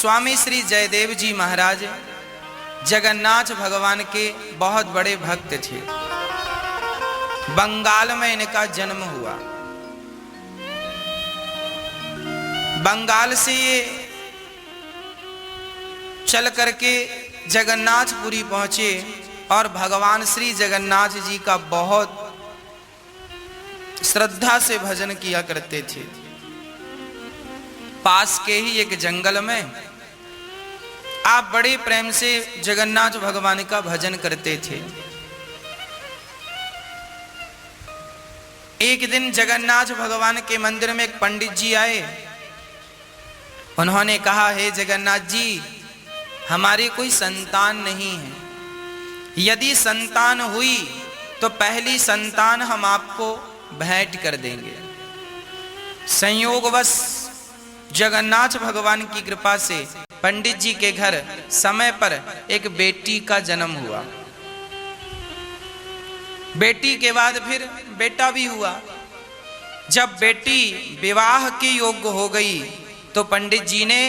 स्वामी श्री जयदेव जी महाराज जगन्नाथ भगवान के बहुत बड़े भक्त थे। बंगाल में इनका जन्म हुआ। बंगाल से ये चल करके जगन्नाथपुरी पहुंचे और भगवान श्री जगन्नाथ जी का बहुत श्रद्धा से भजन किया करते थे। पास के ही एक जंगल में आप बड़े प्रेम से जगन्नाथ भगवान का भजन करते थे। एक दिन जगन्नाथ भगवान के मंदिर में एक पंडित जी आए। उन्होंने कहा, हे जगन्नाथ जी, हमारी कोई संतान नहीं है। यदि संतान हुई तो पहली संतान हम आपको भेंट कर देंगे। संयोगवश जगन्नाथ भगवान की कृपा से पंडित जी के घर समय पर एक बेटी का जन्म हुआ। बेटी के बाद फिर बेटा भी हुआ। जब बेटी विवाह के योग्य हो गई तो पंडित जी ने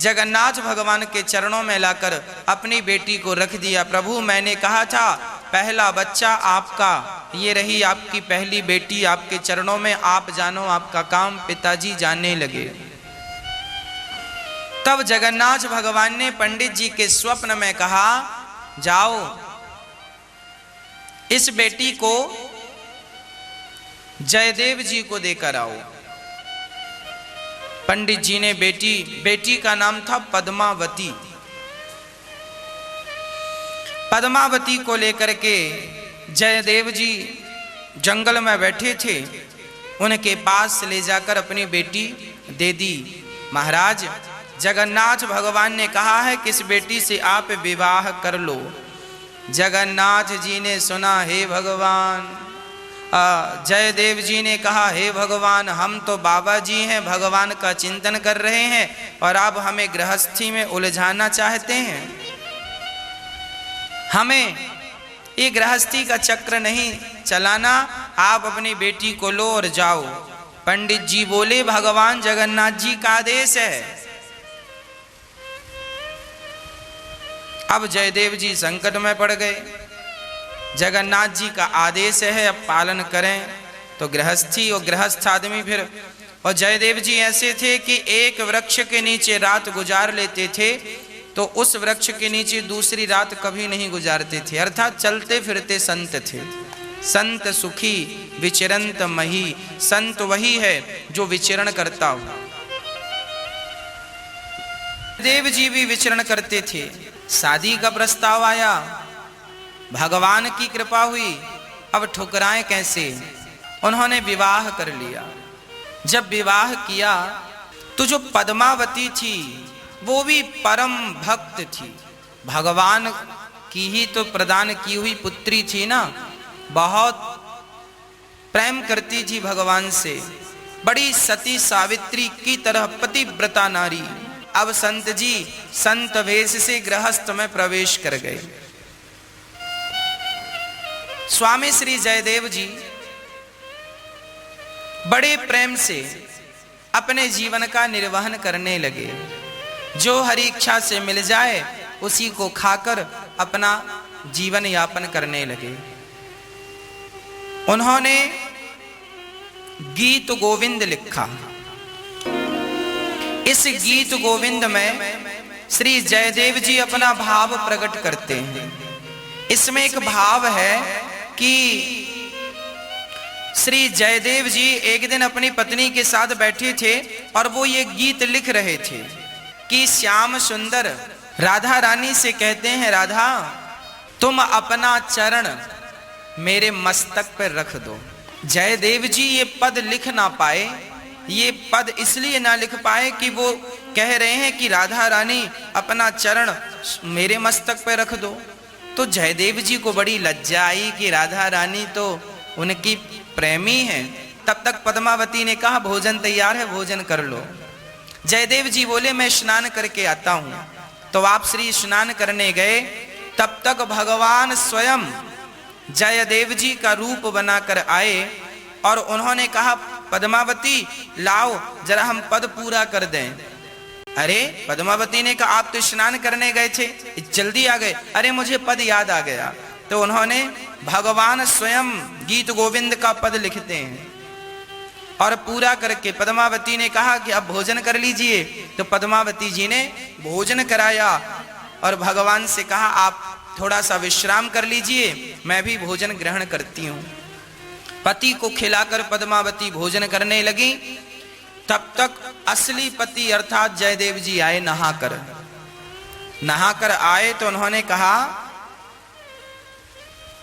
जगन्नाथ भगवान के चरणों में लाकर अपनी बेटी को रख दिया। प्रभु, मैंने कहा था पहला बच्चा आपका, ये रही आपकी पहली बेटी आपके चरणों में, आप जानो आपका काम। पिताजी जानने लगे। तब जगन्नाथ भगवान ने पंडित जी के स्वप्न में कहा, जाओ इस बेटी को जयदेव जी को देकर आओ। पंडित जी ने बेटी का नाम था पद्मावती। पद्मावती को लेकर के जयदेव जी जंगल में बैठे थे। उनके पास ले जाकर अपनी बेटी दे दी। महाराज, जगन्नाथ भगवान ने कहा है कि इस बेटी से आप विवाह कर लो। जगन्नाथ जी ने सुना, हे भगवान, जयदेव जी ने कहा, हे भगवान, हम तो बाबा जी हैं, भगवान का चिंतन कर रहे हैं और आप हमें गृहस्थी में उलझाना चाहते हैं। हमें ये गृहस्थी का चक्र नहीं चलाना। आप अपनी बेटी को लो और जाओ। पंडित जी बोले, भगवान जगन्नाथ जी का आदेश है। अब जयदेव जी संकट में पड़ गए। जगन्नाथ जी का आदेश है, अब पालन करें। तो गृहस्थी और गृहस्थ आदमी फिर, और जयदेव जी ऐसे थे कि एक वृक्ष के नीचे रात गुजार लेते थे तो उस वृक्ष के नीचे दूसरी रात कभी नहीं गुजारते थे। अर्थात चलते फिरते संत थे। संत सुखी विचरंत मही। संत वही है जो विचरण करता हो। देव जी भी विचरण करते थे। शादी का प्रस्ताव आया, भगवान की कृपा हुई। अब ठुकराएं कैसे? उन्होंने विवाह कर लिया। जब विवाह किया तो जो पद्मावती थी वो भी परम भक्त थी। भगवान की ही तो प्रदान की हुई पुत्री थी ना। बहुत प्रेम करती थी भगवान से। बड़ी सती सावित्री की तरह पतिव्रता नारी। अब संत जी संत वेश से गृहस्थ में प्रवेश कर गए। स्वामी श्री जयदेव जी बड़े प्रेम से अपने जीवन का निर्वहन करने लगे। जो हरि इच्छा से मिल जाए उसी को खाकर अपना जीवन यापन करने लगे। उन्होंने गीत गोविंद लिखा। इस गीत गोविंद में श्री जयदेव जी अपना भाव प्रकट करते हैं। इसमें एक भाव है कि श्री जयदेव जी एक दिन अपनी पत्नी के साथ बैठे थे और वो ये गीत लिख रहे थे कि श्याम सुंदर राधा रानी से कहते हैं, राधा तुम अपना चरण मेरे मस्तक पर रख दो। जयदेव जी ये पद लिख ना पाए। ये पद इसलिए ना लिख पाए कि वो कह रहे हैं कि राधा रानी अपना चरण मेरे मस्तक पर रख दो। तो जयदेव जी को बड़ी लज्जा आई कि राधा रानी तो उनकी प्रेमी है। तब तक पद्मावती ने कहा, भोजन तैयार है, भोजन कर लो। जयदेव जी बोले, मैं स्नान करके आता हूं। तो आप श्री स्नान करने गए। तब तक भगवान स्वयं जयदेव जी का रूप बनाकर आए और उन्होंने कहा, पद्मावती लाओ जरा हम पद पूरा कर दें। अरे पद्मावती ने कहा आप तो स्नान करने गए थे, जल्दी आ गए। अरे मुझे पद याद आ गया। तो उन्होंने भगवान स्वयं गीत गोविंद का पद लिखते हैं और पूरा करके पद्मावती ने कहा कि अब भोजन कर लीजिए। तो पद्मावती जी ने भोजन कराया और भगवान से कहा आप थोड़ा सा विश्राम कर लीजिए, मैं भी भोजन ग्रहण करती हूं। पति को खिलाकर पद्मावती भोजन करने लगी। तब तक असली पति अर्थात जयदेव जी आए नहाकर। नहाकर आए तो उन्होंने कहा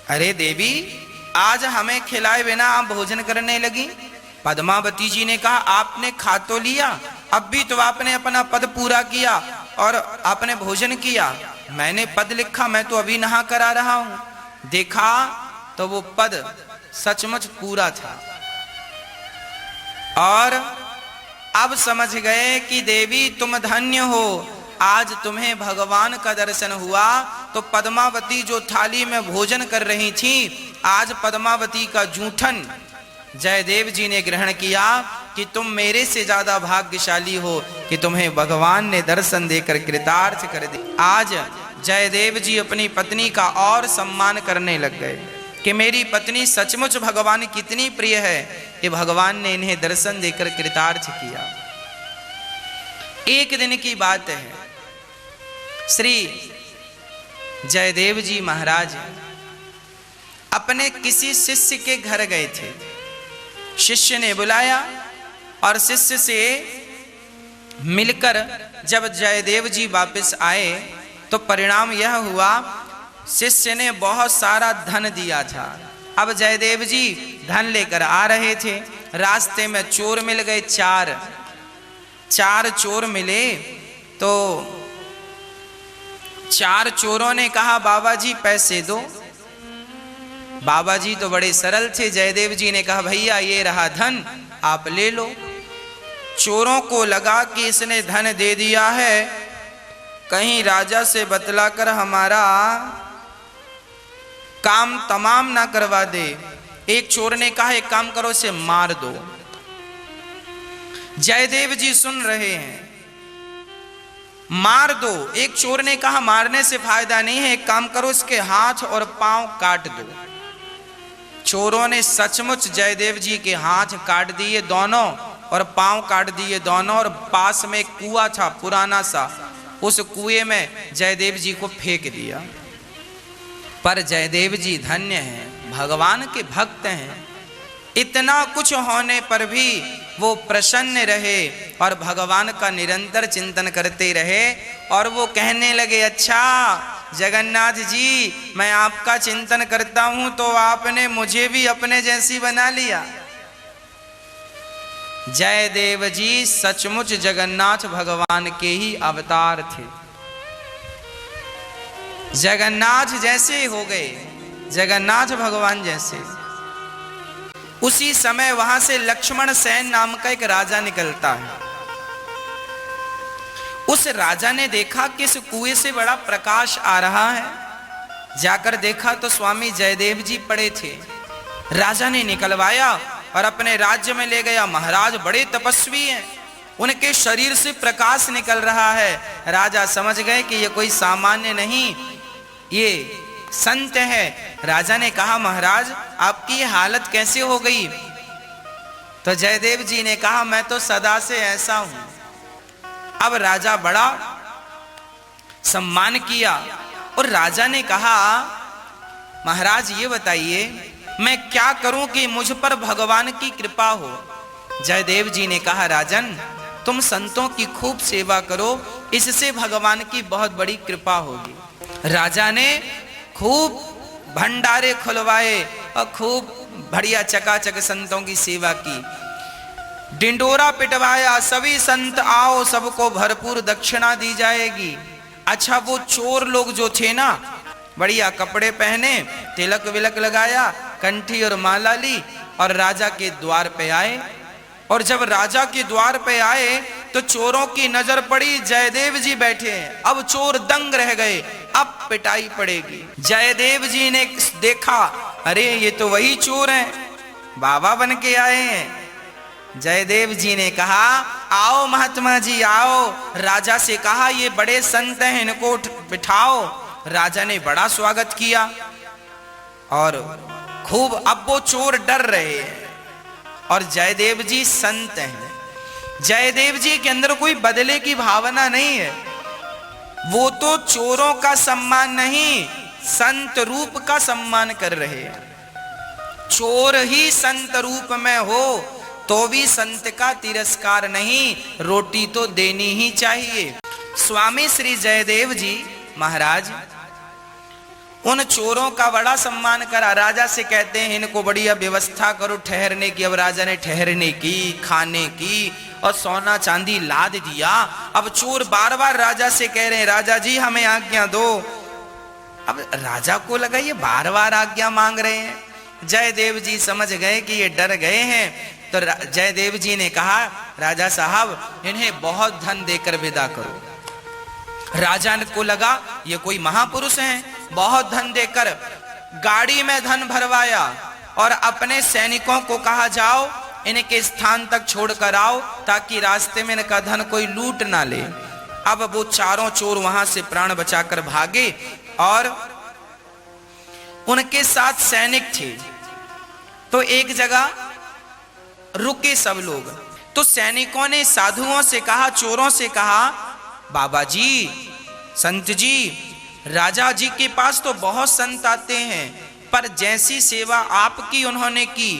अरे देवी, आज हमें खिलाए बिना आप भोजन करने लगी। पद्मावती जी ने कहा आपने खा तो लिया, अब भी तो आपने अपना पद पूरा किया और आपने भोजन किया। मैंने पद लिखा, मैं तो अभी नहा कर आ रहा हूं। देखा तो वो पद सचमुच पूरा था। और अब समझ गए कि देवी तुम धन्य हो, आज तुम्हें भगवान का दर्शन हुआ। तो पद्मावती जो थाली में भोजन कर रही थी, आज पद्मावती का जूठन जयदेव जी ने ग्रहण किया कि तुम मेरे से ज्यादा भाग्यशाली हो कि तुम्हें भगवान ने दर्शन देकर कृतार्थ कर दिया। आज जयदेव जी अपनी पत्नी का और सम्मान करने लग गए कि मेरी पत्नी सचमुच भगवान कितनी प्रिय है कि भगवान ने इन्हें दर्शन देकर कृतार्थ किया। एक दिन की बात है, श्री जयदेव जी महाराज अपने किसी शिष्य के घर गए थे। शिष्य ने बुलाया और शिष्य से मिलकर जब जयदेव जी वापस आए तो परिणाम यह हुआ, शिष्य ने बहुत सारा धन दिया था। अब जयदेव जी धन लेकर आ रहे थे, रास्ते में चोर मिल गए। चार चोर मिले तो चार चोरों ने कहा बाबा जी पैसे दो। बाबा जी तो बड़े सरल थे। जयदेव जी ने कहा भैया ये रहा धन, आप ले लो। चोरों को लगा कि इसने धन दे दिया है, कहीं राजा से बतलाकर हमारा काम तमाम ना करवा दे। एक चोर ने कहा एक काम करो, इसे मार दो। जयदेव जी सुन रहे हैं, मार दो। एक चोर ने कहा मारने से फायदा नहीं है, एक काम करो इसके हाथ और पांव काट दो। चोरों ने सचमुच जयदेव जी के हाथ काट दिए दोनों और पांव काट दिए दोनों, और पास में एक कुआं था पुराना सा, उस कुएं में जयदेव जी को फेंक दिया। पर जयदेव जी धन्य हैं, भगवान के भक्त हैं। इतना कुछ होने पर भी वो प्रसन्न रहे और भगवान का निरंतर चिंतन करते रहे। और वो कहने लगे अच्छा जगन्नाथ जी, मैं आपका चिंतन करता हूं तो आपने मुझे भी अपने जैसी बना लिया। जयदेव जी सचमुच जगन्नाथ भगवान के ही अवतार थे। जगन्नाथ जैसे हो गए, जगन्नाथ भगवान जैसे। उसी समय वहां से लक्ष्मण सेन नाम का एक राजा निकलता है। उस राजा ने देखा कि इस कुएं से बड़ा प्रकाश आ रहा है। जाकर देखा तो स्वामी जयदेव जी पड़े थे। राजा ने निकलवाया और अपने राज्य में ले गया। महाराज बड़े तपस्वी हैं, उनके शरीर से प्रकाश निकल रहा है। राजा समझ गए कि ये कोई सामान्य नहीं, ये संत है। राजा ने कहा महाराज आपकी ये हालत कैसे हो गई? तो जयदेव जी ने कहा मैं तो सदा से ऐसा हूं। अब राजा बड़ा सम्मान किया और राजा ने कहा महाराज ये बताइए मैं क्या करूं कि मुझ पर भगवान की कृपा हो? जयदेव जी ने कहा राजन तुम संतों की खूब सेवा करो, इससे भगवान की बहुत बड़ी कृपा होगी। राजा ने खूब भंडारे खुलवाए और खूब बढ़िया चकाचक संतों की सेवा की। डिंडोरा पिटवाया, सभी संत आओ, सबको भरपूर दक्षिणा दी जाएगी। अच्छा वो चोर लोग जो थे ना, बढ़िया कपड़े पहने, तिलक विलक लगाया, कंठी और माला ली और राजा के द्वार पे आए। और जब राजा के द्वार पे आए तो चोरों की नजर पड़ी जयदेव जी बैठे हैं। अब चोर दंग रह गए, अब पिटाई पड़ेगी। जयदेव जी ने देखा अरे ये तो वही चोर हैं, बाबा बन के आए हैं। जयदेव जी ने कहा आओ महात्मा जी आओ। राजा से कहा ये बड़े संत हैं, इनको बिठाओ। राजा ने बड़ा स्वागत किया और खूब, अब वो चोर डर रहे हैं और जयदेव जी संत हैं। जयदेव जी के अंदर कोई बदले की भावना नहीं है। वो तो चोरों का सम्मान नहीं, संत रूप का सम्मान कर रहे हैं। चोर ही संत रूप में हो तो भी संत का तिरस्कार नहीं, रोटी तो देनी ही चाहिए। स्वामी श्री जयदेव जी महाराज उन चोरों का बड़ा सम्मान करा। राजा से कहते हैं इनको बढ़िया व्यवस्था करो ठहरने की। अब राजा ने ठहरने की, खाने की और सोना चांदी लाद दिया। अब चोर बार बार राजा से कह रहे हैं राजा जी हमें आज्ञा दो। अब राजा को लगा ये बार बार आज्ञा मांग रहे हैं। जयदेव जी समझ गए कि ये डर गए हैं, तो जयदेव जी ने कहा राजा साहब इन्हें बहुत धन देकर विदा करो। राजा को लगा ये कोई महापुरुष हैं, बहुत धन देकर गाड़ी में धन भरवाया और अपने सैनिकों को कहा जाओ इनके स्थान तक छोड़कर आओ ताकि रास्ते में इनका धन कोई लूट ना ले। अब वो चारों चोर वहां से प्राण बचाकर भागे और उनके साथ सैनिक थे। तो एक जगह रुके सब लोग। तो सैनिकों ने साधुओं से कहा, चोरों से कहा बाबा जी, संत जी, राजा जी के पास तो बहुत संत आते हैं पर जैसी सेवा आपकी उन्होंने की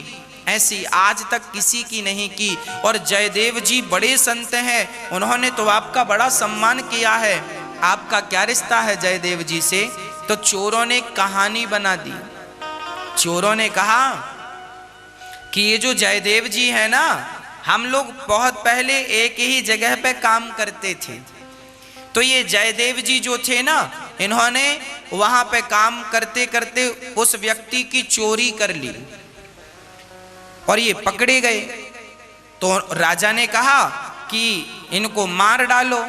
ऐसी आज तक किसी की नहीं की। और जयदेव जी बड़े संत हैं, उन्होंने तो आपका बड़ा सम्मान किया है, आपका क्या रिश्ता है जयदेव जी से? तो चोरों ने कहानी बना दी। चोरों ने कहा कि ये जो जयदेव जी है ना, हम लोग बहुत पहले एक ही जगह पे काम करते थे। तो ये जयदेव जी जो थे ना, इन्होंने वहां पे काम करते करते उस व्यक्ति की चोरी कर ली और ये पकड़े गए। तो राजा ने कहा कि इनको मार डालो।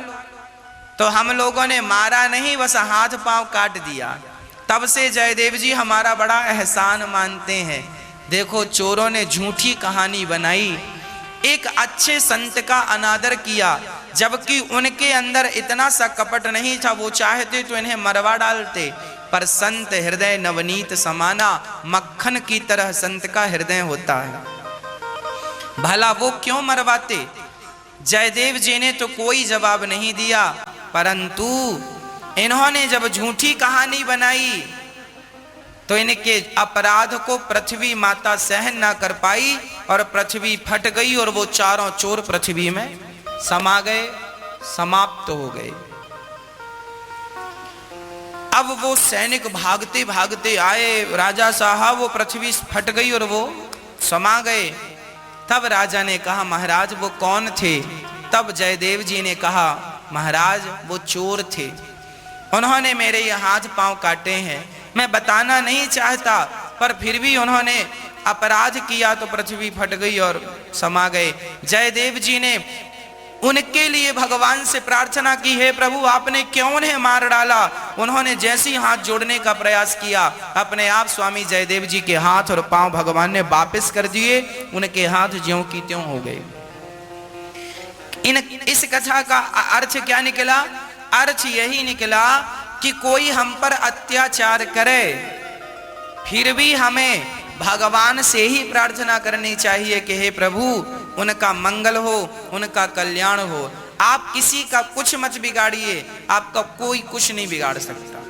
तो हम लोगों ने मारा नहीं, बस हाथ पांव काट दिया। तब से जयदेव जी हमारा बड़ा एहसान मानते हैं। देखो चोरों ने झूठी कहानी बनाई, एक अच्छे संत का अनादर किया, जबकि उनके अंदर इतना सा कपट नहीं था। वो चाहते तो इन्हें मरवा डालते, पर संत हृदय नवनीत समाना, मक्खन की तरह संत का हृदय होता है। भला वो क्यों मरवाते? जयदेव जी ने तो कोई जवाब नहीं दिया, परंतु इन्होंने जब झूठी कहानी बनाई तो इनके अपराध को पृथ्वी माता सहन ना कर पाई और पृथ्वी फट गई और वो चारों चोर पृथ्वी में समा गए, समाप्त हो गए। अब वो सैनिक भागते भागते आए, राजा साहब वो पृथ्वी फट गई और वो समा गए। तब राजा ने कहा महाराज वो कौन थे? तब जयदेव जी ने कहा महाराज वो चोर थे, उन्होंने मेरे ये हाथ पांव काटे हैं। मैं बताना नहीं चाहता पर फिर भी उन्होंने अपराध किया तो पृथ्वी फट गई और समा गए। जयदेव जी ने उनके लिए भगवान से प्रार्थना की, हे प्रभु आपने क्यों उन्हें मार डाला? उन्होंने जैसे ही हाथ जोड़ने का प्रयास किया, अपने आप स्वामी जयदेव जी के हाथ और पांव भगवान ने वापस कर दिए, उनके हाथ ज्यों की त्यों हो गए। इस कथा का अर्थ क्या निकला? अर्थ यही निकला कि कोई हम पर अत्याचार करे फिर भी हमें भगवान से ही प्रार्थना करनी चाहिए कि हे प्रभु उनका मंगल हो, उनका कल्याण हो। आप किसी का कुछ मत बिगाड़िए, आपका कोई कुछ नहीं बिगाड़ सकता।